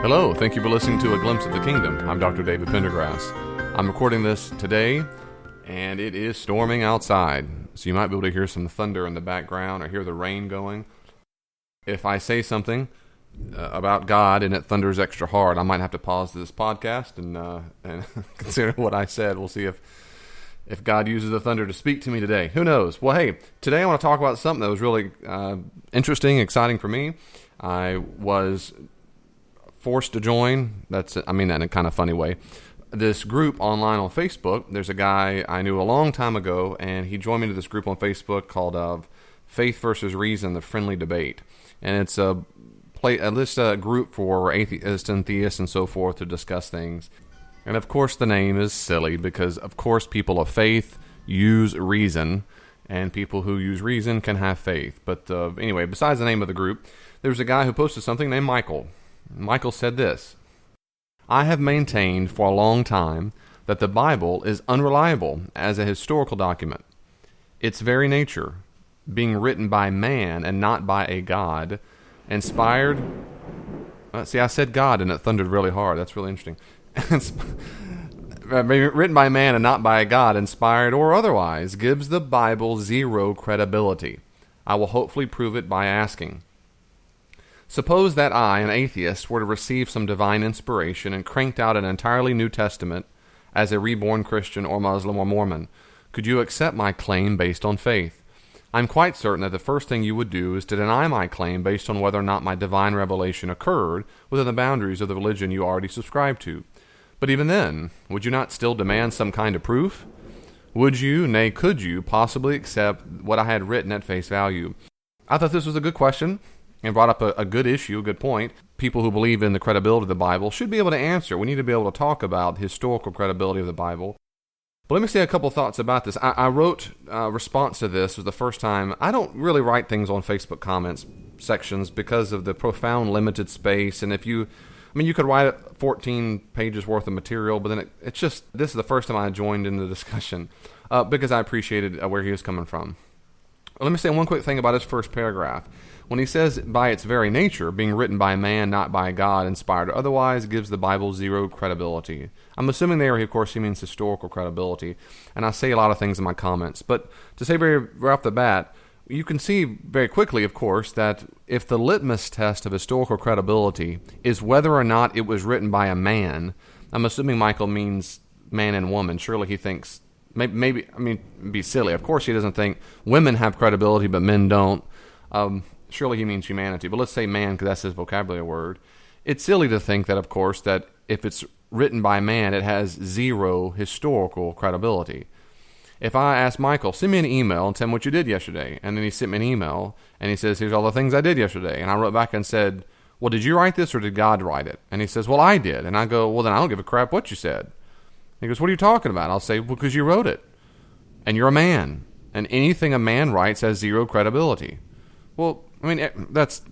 Hello, thank you for listening to A Glimpse of the Kingdom. I'm Dr. David Pendergrass. I'm recording this today, and it is storming outside, so you might be able to hear some thunder in the background or hear the rain going. If I say something about God and it thunders extra hard, I might have to pause this podcast and consider what I said. We'll see if God uses the thunder to speak to me today. Who knows? Well, hey, today I want to talk about something that was really interesting, exciting for me. I was forced to join, in a kind of funny way, this group online on Facebook. There's a guy I knew a long time ago, and he joined me to this group on Facebook called Faith versus Reason, the Friendly Debate. And it's a group for atheists and theists and so forth to discuss things. And of course the name is silly because, of course, people of faith use reason, and people who use reason can have faith. But anyway, besides the name of the group, there's a guy who posted something named Michael. Michael said this: I have maintained for a long time that the Bible is unreliable as a historical document. Its very nature, being written by man and not by a God, inspired... see, I said God and it thundered really hard. That's really interesting. Written by man and not by a God, inspired or otherwise, gives the Bible zero credibility. I will hopefully prove it by asking. Suppose that I, an atheist, were to receive some divine inspiration and cranked out an entirely New Testament as a reborn Christian or Muslim or Mormon. Could you accept my claim based on faith? I'm quite certain that the first thing you would do is to deny my claim based on whether or not my divine revelation occurred within the boundaries of the religion you already subscribe to. But even then, would you not still demand some kind of proof? Would you, nay, could you, possibly accept what I had written at face value? I thought this was a good question, and brought up a good issue, a good point. People who believe in the credibility of the Bible should be able to answer. We need to be able to talk about the historical credibility of the Bible. But let me say a couple thoughts about this. I wrote a response to this. It was the first time. I don't really write things on Facebook comments sections because of the profound limited space. And you could write 14 pages worth of material, but then this is the first time I joined in the discussion because I appreciated where he was coming from. Let me say one quick thing about his first paragraph. When he says, by its very nature, being written by man, not by God, inspired or otherwise, gives the Bible zero credibility. I'm assuming there, of course, he means historical credibility, and I say a lot of things in my comments. But to say right off the bat, you can see very quickly, of course, that if the litmus test of historical credibility is whether or not it was written by a man, I'm assuming Michael means man and woman. Surely he thinks, it'd be silly. Of course he doesn't think women have credibility, but men don't. Surely he means humanity, but let's say man because that's his vocabulary word. It's silly to think that, of course, that if it's written by man, it has zero historical credibility. If I ask Michael, send me an email and tell me what you did yesterday, and then he sent me an email, and he says, here's all the things I did yesterday, and I wrote back and said, well, did you write this or did God write it? And he says, well, I did. And I go, well, then I don't give a crap what you said. He goes, what are you talking about? I'll say, well, because you wrote it, and you're a man, and anything a man writes has zero credibility. Well, that's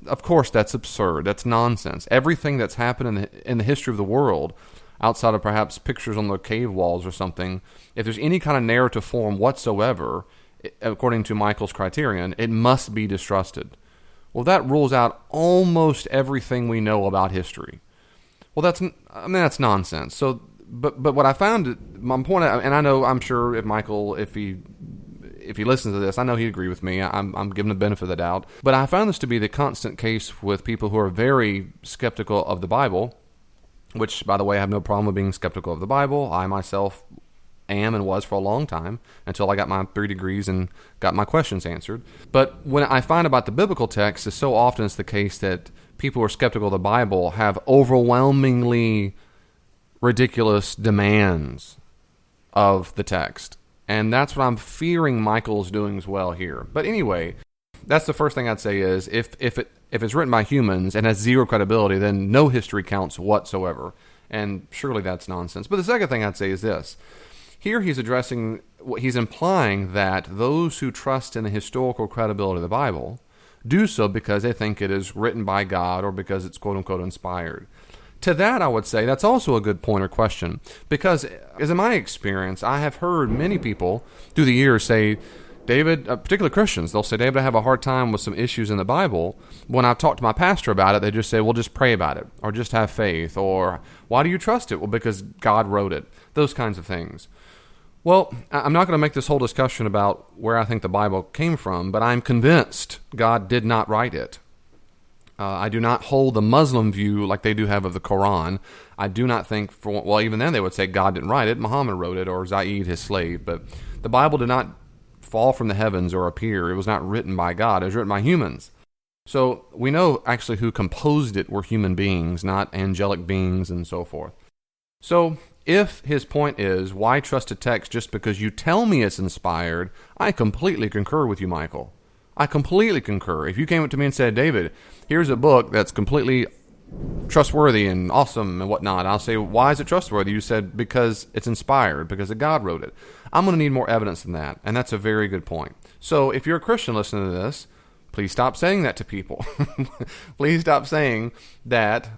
absurd. That's nonsense. Everything that's happened in the history of the world, outside of perhaps pictures on the cave walls or something, if there's any kind of narrative form whatsoever, according to Michael's criterion, it must be distrusted. Well, that rules out almost everything we know about history. Well, that's nonsense. So, but what I found, my point, and I'm sure if Michael, if he listens to this, I know he'd agree with me. I'm giving the benefit of the doubt. But I found this to be the constant case with people who are very skeptical of the Bible, which, by the way, I have no problem with being skeptical of the Bible. I myself am and was for a long time until I got my 3 degrees and got my questions answered. But when I find about the biblical text, it's so often it's the case that people who are skeptical of the Bible have overwhelmingly ridiculous demands of the text. And that's what I'm fearing Michael's doing as well here. But anyway, that's the first thing I'd say is if it's written by humans and has zero credibility, then no history counts whatsoever. And surely that's nonsense. But the second thing I'd say is this. Here he's implying that those who trust in the historical credibility of the Bible do so because they think it is written by God or because it's quote-unquote inspired. To that, I would say that's also a good point or question, because as in my experience, I have heard many people through the years say, David, particularly Christians, they'll say, David, I have a hard time with some issues in the Bible. When I've talked to my pastor about it, they just say, well, just pray about it, or just have faith, or why do you trust it? Well, because God wrote it. Those kinds of things. Well, I'm not going to make this whole discussion about where I think the Bible came from, but I'm convinced God did not write it. I do not hold the Muslim view like they do have of the Quran. I do not think, well, even then they would say God didn't write it, Muhammad wrote it, or Zaid, his slave. But the Bible did not fall from the heavens or appear. It was not written by God. It was written by humans. So we know actually who composed it were human beings, not angelic beings and so forth. So if his point is, why trust a text just because you tell me it's inspired, I completely concur with you, Michael. I completely concur. If you came up to me and said, David, here's a book that's completely trustworthy and awesome and whatnot, I'll say, why is it trustworthy? You said, because it's inspired, because God wrote it. I'm going to need more evidence than that, and that's a very good point. So if you're a Christian listening to this, please stop saying that to people. Please stop saying that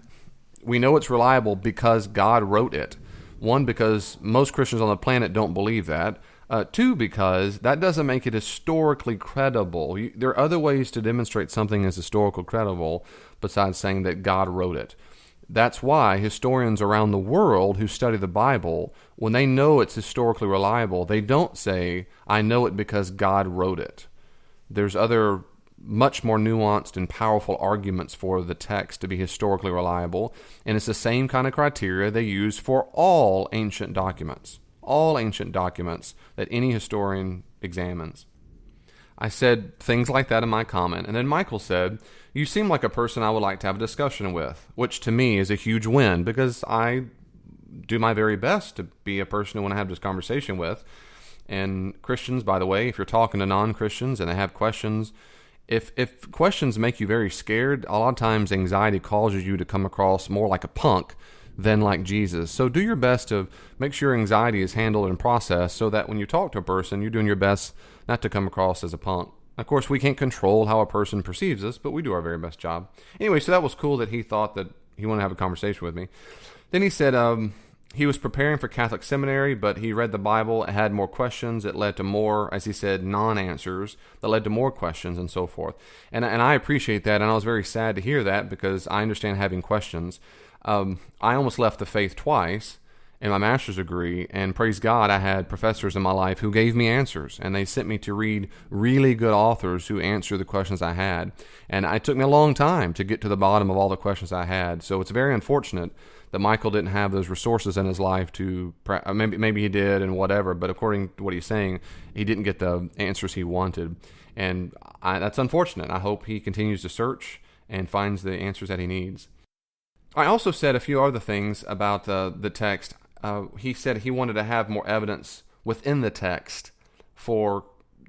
we know it's reliable because God wrote it. One, because most Christians on the planet don't believe that. Two, because that doesn't make it historically credible. There are other ways to demonstrate something is historically credible besides saying that God wrote it. That's why historians around the world who study the Bible, when they know it's historically reliable, they don't say, I know it because God wrote it. There's other much more nuanced and powerful arguments for the text to be historically reliable, and it's the same kind of criteria they use for all ancient documents that any historian examines. I said things like that in my comment, and then Michael said, you seem like a person I would like to have a discussion with, which to me is a huge win, because I do my very best to be a person who want to have this conversation with. And Christians, by the way, if you're talking to non-Christians and they have questions, if questions make you very scared, a lot of times anxiety causes you to come across more like a punk than like Jesus. So do your best to make sure anxiety is handled and processed so that when you talk to a person, you're doing your best not to come across as a punk. Of course, we can't control how a person perceives us, but we do our very best job. Anyway, so that was cool that he thought that he wanted to have a conversation with me. Then he said he was preparing for Catholic seminary, but he read the Bible, it had more questions. It led to more, as he said, non-answers that led to more questions and so forth. And I appreciate that, and I was very sad to hear that because I understand having questions. I almost left the faith twice in my master's degree, and praise God, I had professors in my life who gave me answers, and they sent me to read really good authors who answered the questions I had. And it took me a long time to get to the bottom of all the questions I had. So it's very unfortunate that Michael didn't have those resources in his life to, maybe he did and whatever, but according to what he's saying, he didn't get the answers he wanted. And that's unfortunate. I hope he continues to search and finds the answers that he needs. I also said a few other things about the text. He said he wanted to have more evidence within the text for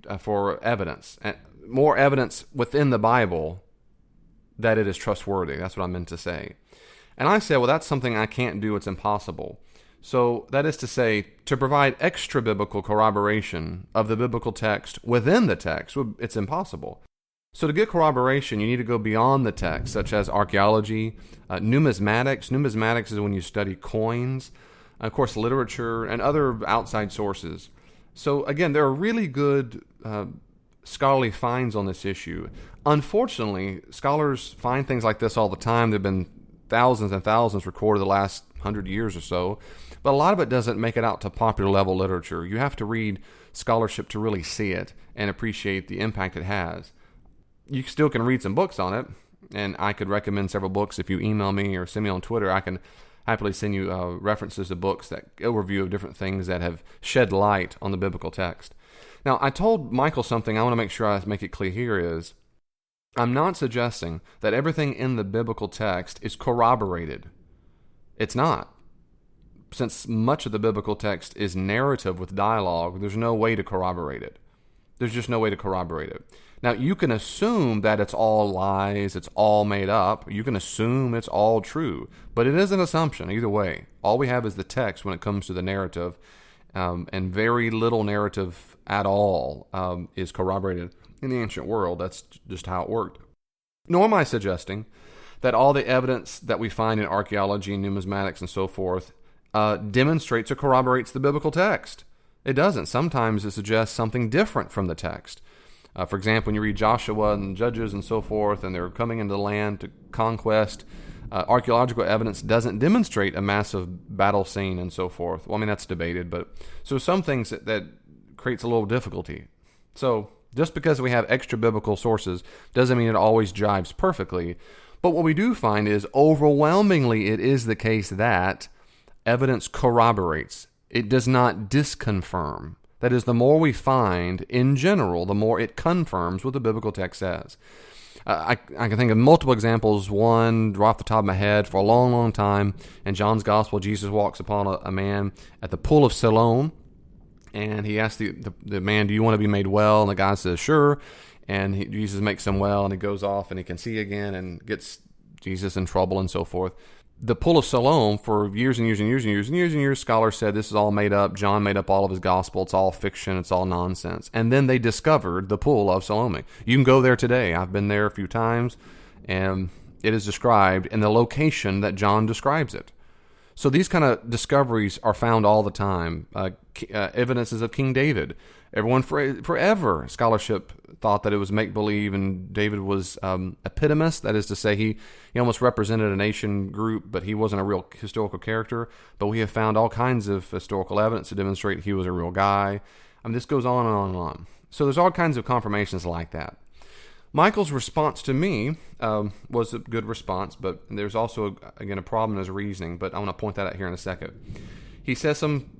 evidence, and more evidence within the Bible that it is trustworthy. That's what I meant to say. And I said, well, that's something I can't do. It's impossible. So that is to say, to provide extra biblical corroboration of the biblical text within the text, it's impossible. So to get corroboration, you need to go beyond the text, such as archaeology, numismatics. Numismatics is when you study coins, of course, literature, and other outside sources. So again, there are really good scholarly finds on this issue. Unfortunately, scholars find things like this all the time. There have been thousands and thousands recorded the last 100 years or so, but a lot of it doesn't make it out to popular level literature. You have to read scholarship to really see it and appreciate the impact it has. You still can read some books on it, and I could recommend several books. If you email me or send me on Twitter, I can happily send you references to books, that overview of different things that have shed light on the biblical text. Now, I told Michael something I want to make sure I make it clear here is, I'm not suggesting that everything in the biblical text is corroborated. It's not. Since much of the biblical text is narrative with dialogue, there's no way to corroborate it. There's just no way to corroborate it. Now, you can assume that it's all lies, it's all made up. You can assume it's all true, but it is an assumption either way. All we have is the text when it comes to the narrative, and very little narrative at all is corroborated in the ancient world. That's just how it worked. Nor am I suggesting that all the evidence that we find in archaeology and numismatics and so forth demonstrates or corroborates the biblical text. It doesn't. Sometimes it suggests something different from the text. For example, when you read Joshua and Judges and so forth, and they're coming into the land to conquest, archaeological evidence doesn't demonstrate a massive battle scene and so forth. Well, I mean, that's debated, but so some things that creates a little difficulty. So just because we have extra biblical sources doesn't mean it always jives perfectly. But what we do find is overwhelmingly it is the case that evidence corroborates. It does not disconfirm. That is, the more we find in general, the more it confirms what the biblical text says. I can think of multiple examples. One, right off the top of my head, for a long, long time, in John's Gospel, Jesus walks upon a man at the pool of Siloam, and he asks the man, "Do you want to be made well?" And the guy says, "Sure." And Jesus makes him well, and he goes off, and he can see again, and gets Jesus in trouble and so forth. The pool of Siloam, for years and years and years and years and years and years, scholars said this is all made up. John made up all of his gospel. It's all fiction. It's all nonsense. And then they discovered the pool of Siloam. You can go there today. I've been there a few times, and it is described in the location that John describes it. So these kind of discoveries are found all the time. Evidences of King David. Everyone forever, scholarship thought that it was make-believe, and David was epitomist. That is to say, he almost represented a nation group, but he wasn't a real historical character. But we have found all kinds of historical evidence to demonstrate he was a real guy. I mean, this goes on and on and on. So there's all kinds of confirmations like that. Michael's response to me was a good response, but there's also, again, a problem in his reasoning, but I want to point that out here in a second. He says some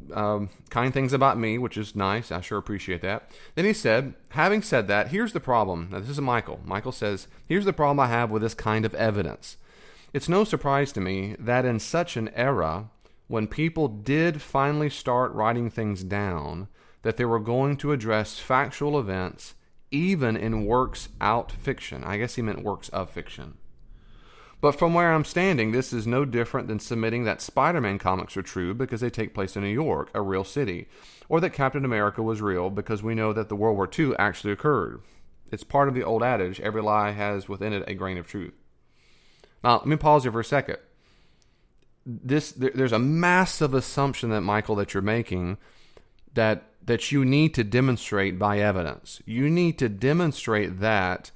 kind things about me, which is nice. I sure appreciate that. Then he said, having said that, here's the problem. Now, this is Michael. Michael says, here's the problem I have with this kind of evidence. It's no surprise to me that in such an era, when people did finally start writing things down, that they were going to address factual events even in works out fiction. I guess he meant works of fiction. But from where I'm standing, this is no different than submitting that Spider-Man comics are true because they take place in New York, a real city, or that Captain America was real because we know that the World War II actually occurred. It's part of the old adage, every lie has within it a grain of truth. Now, let me pause here for a second. There's a massive assumption that, Michael, that you're making that you need to demonstrate by evidence. You need to demonstrate that,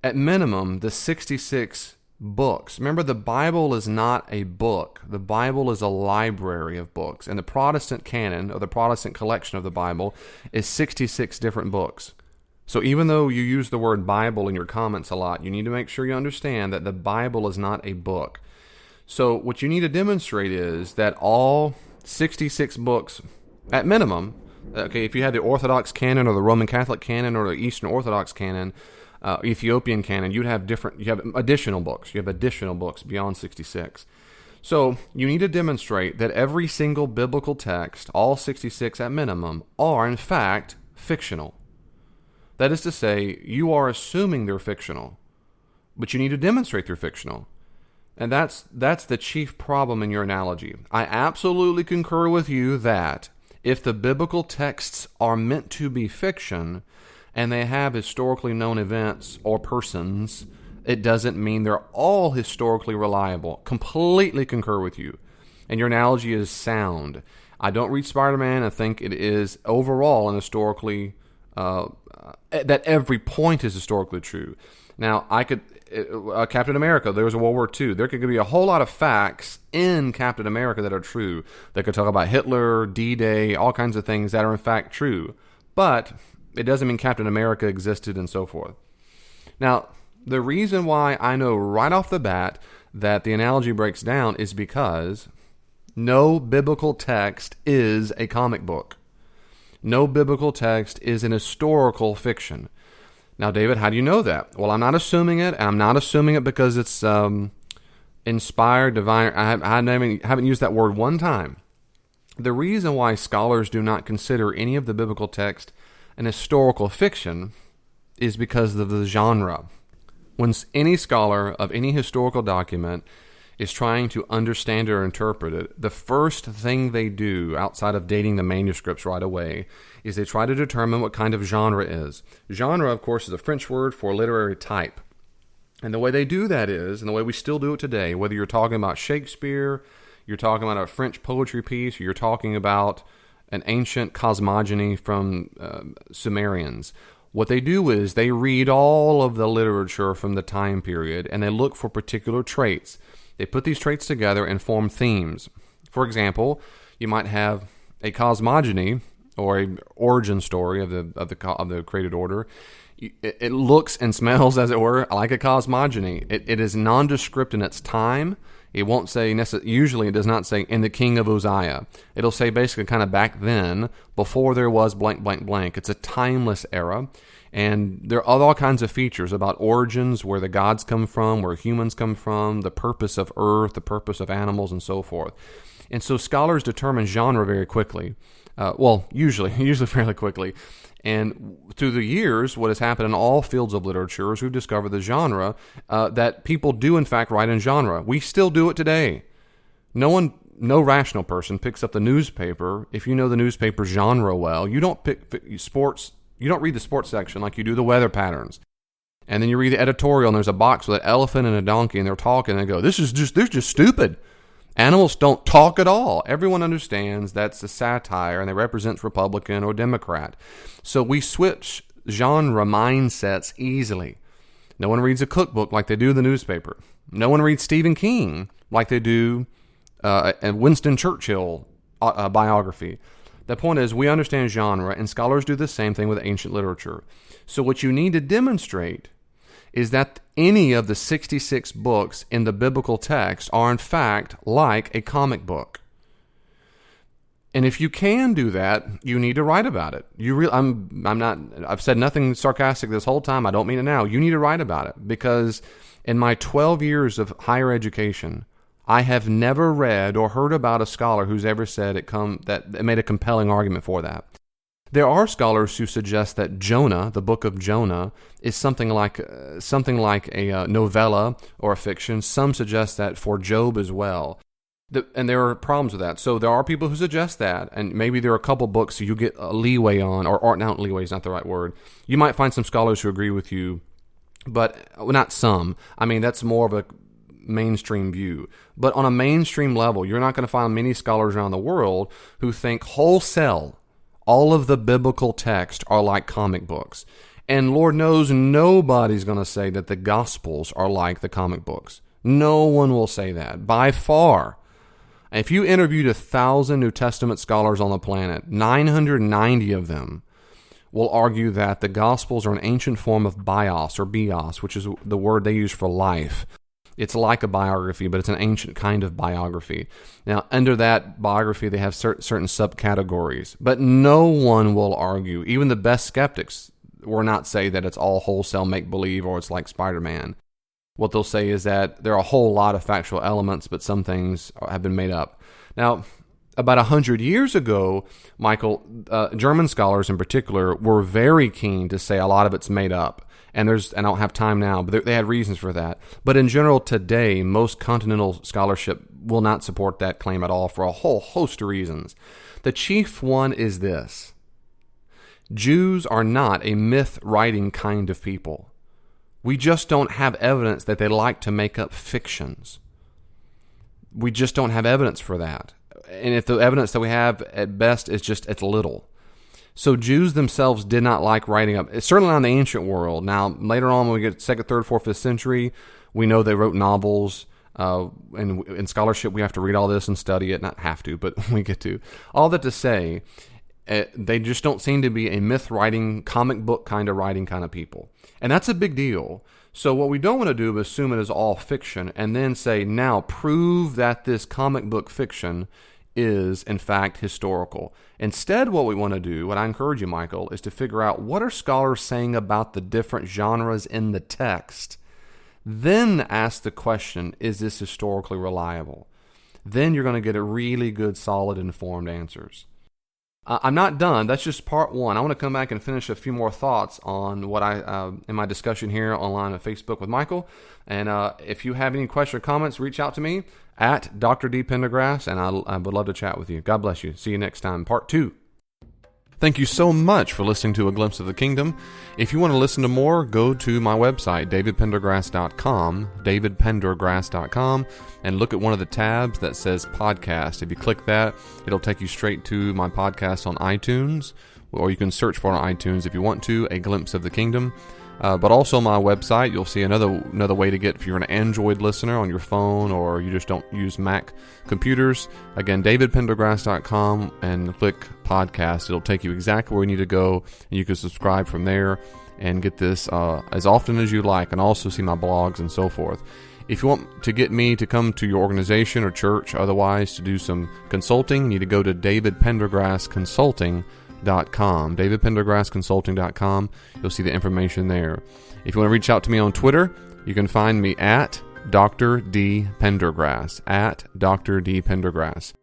at minimum, the 66 books. Remember, the Bible is not a book. The Bible is a library of books. And the Protestant canon, or the Protestant collection of the Bible, is 66 different books. So even though you use the word Bible in your comments a lot, you need to make sure you understand that the Bible is not a book. So what you need to demonstrate is that all 66 books, at minimum, okay, if you had the Orthodox canon or the Roman Catholic canon or the Eastern Orthodox canon, Ethiopian canon, you have additional books. You have additional books beyond 66. So you need to demonstrate that every single biblical text, all 66 at minimum, are in fact fictional. That is to say, you are assuming they're fictional, but you need to demonstrate they're fictional. And that's the chief problem in your analogy. I absolutely concur with you that if the biblical texts are meant to be fiction, and they have historically known events or persons, it doesn't mean they're all historically reliable. Completely concur with you. And your analogy is sound. I don't read Spider-Man and think it is overall and historically, that every point is historically true. Now, Captain America, there was a World War II. There could be a whole lot of facts in Captain America that are true. They could talk about Hitler, D-Day, all kinds of things that are in fact true. But it doesn't mean Captain America existed and so forth. Now, the reason why I know right off the bat that the analogy breaks down is because no biblical text is a comic book. No biblical text is an historical fiction. Now, David, how do you know that? Well, I'm not assuming it. I'm not assuming it because it's inspired, divine. I haven't used that word one time. The reason why scholars do not consider any of the biblical text an historical fiction is because of the genre. When any scholar of any historical document is trying to understand or interpret it, the first thing they do, outside of dating the manuscripts right away, is they try to determine what kind of genre is. Genre, of course, is a French word for literary type. And the way they do that is, and the way we still do it today, whether you're talking about Shakespeare, you're talking about a French poetry piece, or you're talking about an ancient cosmogony from Sumerians. What they do is they read all of the literature from the time period and they look for particular traits. They put these traits together and form themes. For example, you might have a cosmogony or an origin story of the created order. It looks and smells, as it were, like a cosmogony. It is nondescript in its time. It won't say, usually it does not say, in the king of Uzziah. It'll say basically kind of back then, before there was blank, blank, blank. It's a timeless era. And there are all kinds of features about origins, where the gods come from, where humans come from, the purpose of earth, the purpose of animals, and so forth. And so scholars determine genre very quickly. Usually fairly quickly. And through the years, what has happened in all fields of literature is we've discovered the genre that people do, in fact, write in genre. We still do it today. No rational person picks up the newspaper if you know the newspaper genre well. You don't pick sports. You don't read the sports section like you do the weather patterns. And then you read the editorial, and there's a box with an elephant and a donkey, and they're talking, and they go, they're just stupid. Animals don't talk at all. Everyone understands that's a satire and it represents Republican or Democrat. So we switch genre mindsets easily. No one reads a cookbook like they do the newspaper. No one reads Stephen King like they do a Winston Churchill biography. The point is, we understand genre, and scholars do the same thing with ancient literature. So what you need to demonstrate is that any of the 66 books in the biblical text are in fact like a comic book. And if you can do that, you need to write about it. I've said nothing sarcastic this whole time. I don't mean it now. You need to write about it, because in my 12 years of higher education, I have never read or heard about a scholar who's ever said that it made a compelling argument for that. There are scholars who suggest that Jonah, the book of Jonah, is something like a novella or a fiction. Some suggest that for Job as well. And there are problems with that. So there are people who suggest that, and maybe there are a couple books you get a leeway on, or not leeway is not the right word. You might find some scholars who agree with you, but not some. I mean, that's more of a mainstream view. But on a mainstream level, you're not going to find many scholars around the world who think wholesale all of the biblical text are like comic books. And Lord knows nobody's going to say that the Gospels are like the comic books. No one will say that, by far. If you interviewed 1,000 New Testament scholars on the planet, 990 of them will argue that the Gospels are an ancient form of bios, which is the word they use for life. It's like a biography, but it's an ancient kind of biography. Now, under that biography, they have certain subcategories. But no one will argue, even the best skeptics will not say that it's all wholesale make-believe or it's like Spider-Man. What they'll say is that there are a whole lot of factual elements, but some things have been made up. Now, about 100 years ago, Michael, German scholars in particular were very keen to say a lot of it's made up. And I don't have time now, but they had reasons for that. But in general, today, most continental scholarship will not support that claim at all for a whole host of reasons. The chief one is this: Jews are not a myth-writing kind of people. We just don't have evidence that they like to make up fictions. We just don't have evidence for that. And if the evidence that we have at best is it's little. So Jews themselves did not like writing up. It's certainly not in the ancient world. Now, later on, when we get 2nd, 3rd, 4th, 5th century, we know they wrote novels. And in scholarship, we have to read all this and study it. Not have to, but we get to. All that to say, they just don't seem to be a myth-writing, comic book kind of writing kind of people. And that's a big deal. So what we don't want to do is assume it is all fiction and then say, now prove that this comic book fiction is, in fact, historical. Instead, what we want to do, what I encourage you, Michael, is to figure out what are scholars saying about the different genres in the text. Then ask the question, is this historically reliable? Then you're going to get a really good, solid, informed answers. I'm not done. That's just part one. I want to come back and finish a few more thoughts on what in my discussion here online on Facebook with Michael. And if you have any questions or comments, reach out to me at Dr. D. Pendergrass, and I would love to chat with you. God bless you. See you next time. Part 2. Thank you so much for listening to A Glimpse of the Kingdom. If you want to listen to more, go to my website, davidpendergrass.com, and look at one of the tabs that says podcast. If you click that, it'll take you straight to my podcast on iTunes, or you can search for it on iTunes if you want to, A Glimpse of the Kingdom. But also on my website, you'll see another way to get, if you're an Android listener on your phone or you just don't use Mac computers. Again, davidpendergrass.com, and click podcast. It'll take you exactly where you need to go, and you can subscribe from there and get this as often as you like, and also see my blogs and so forth. If you want to get me to come to your organization or church, otherwise to do some consulting, you need to go to davidpendergrassconsulting.com. davidpendergrassconsulting.com. You'll see the information there. If you want to reach out to me on Twitter, you can find me at Dr. D. Pendergrass, at Dr. D. Pendergrass.